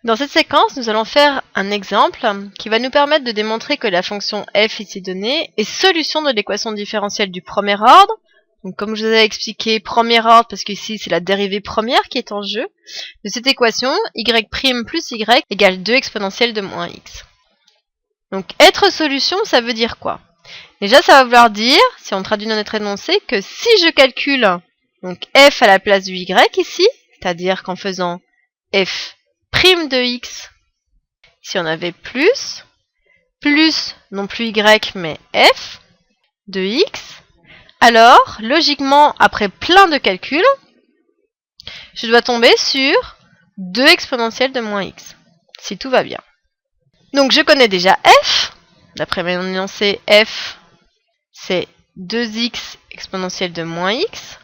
Dans cette séquence, nous allons faire un exemple qui va nous permettre de démontrer que la fonction f ici donnée est solution de l'équation différentielle du premier ordre. Donc, comme je vous avais expliqué, premier ordre, parce qu'ici c'est la dérivée première qui est en jeu, de cette équation, y' plus y égale 2 exponentielle de moins x. Donc, être solution, ça veut dire quoi? Déjà, ça va vouloir dire, si on traduit dans notre énoncé, que si je calcule donc f à la place du y ici, c'est-à-dire qu'en faisant f' de x, si on avait plus, non plus y, mais f de x, alors, logiquement, après plein de calculs, je dois tomber sur 2 exponentielle de moins x, si tout va bien. Donc, je connais déjà f. D'après mon énoncé, f, c'est 2x exponentielle de moins x.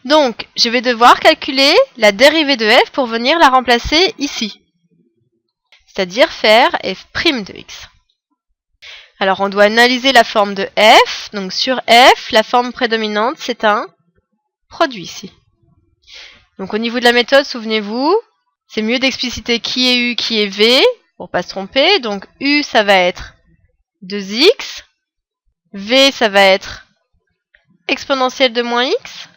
Donc, je vais devoir calculer la dérivée de f pour venir la remplacer ici. C'est-à-dire faire f' de x. Alors, on doit analyser la forme de f. Donc, sur f, la forme prédominante, c'est un produit ici. Donc, au niveau de la méthode, souvenez-vous, c'est mieux d'expliciter qui est u, qui est v, pour pas se tromper. Donc, u, ça va être 2x. V, ça va être exponentielle de moins x.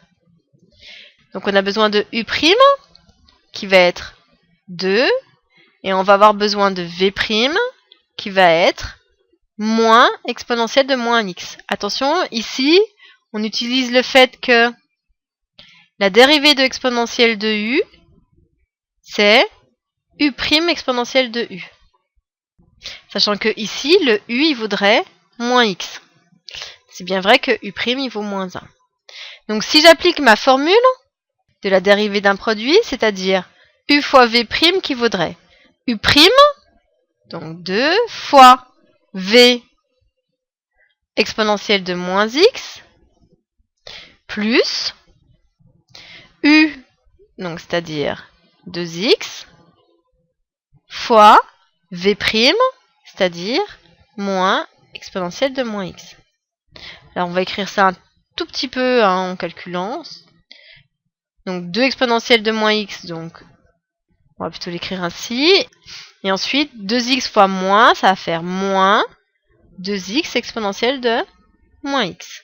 Donc, on a besoin de u', qui va être 2. Et on va avoir besoin de v', qui va être moins exponentielle de moins x. Attention, ici, on utilise le fait que la dérivée de exponentielle de u, c'est u' exponentielle de u. Sachant que ici, le u, il vaudrait moins x. C'est bien vrai que u', il vaut moins 1. Donc, si j'applique ma formule de la dérivée d'un produit, c'est-à-dire u fois v' qui vaudrait u', donc 2, fois v exponentielle de moins x, plus u, donc c'est-à-dire 2x, fois v', c'est-à-dire moins exponentielle de moins x. Alors on va écrire ça un tout petit peu en calculant. Donc 2 exponentielle de moins x, donc on va plutôt l'écrire ainsi. Et ensuite, 2x fois moins, ça va faire moins 2x exponentielle de moins x.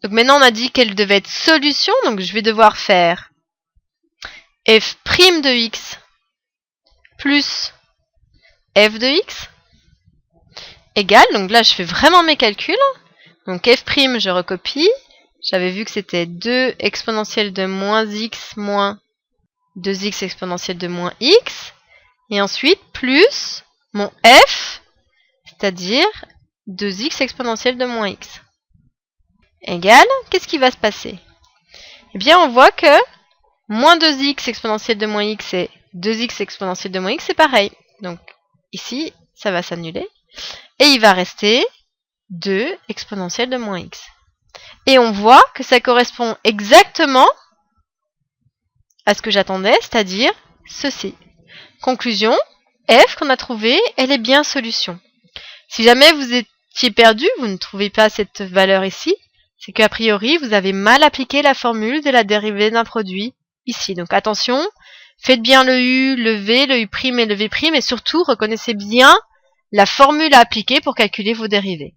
Donc maintenant, on a dit qu'elle devait être solution, donc je vais devoir faire f' de x plus f de x égale, donc là je fais vraiment mes calculs, donc f', je recopie, j'avais vu que c'était 2 exponentielle de moins x moins 2x exponentielle de moins x, et ensuite plus mon f, c'est-à-dire 2x exponentielle de moins x. Égale, qu'est-ce qui va se passer? Eh bien, on voit que moins 2x exponentielle de moins x et 2x exponentielle de moins x, c'est pareil. Donc, ici, ça va s'annuler. Et il va rester 2 exponentielle de moins x. Et on voit que ça correspond exactement à ce que j'attendais, c'est-à-dire ceci. Conclusion, f qu'on a trouvé, elle est bien solution. Si jamais vous étiez perdu, vous ne trouvez pas cette valeur ici, c'est qu'a priori, vous avez mal appliqué la formule de la dérivée d'un produit ici. Donc attention, faites bien le u, le v, le u' et le v', et surtout, reconnaissez bien la formule à appliquer pour calculer vos dérivées.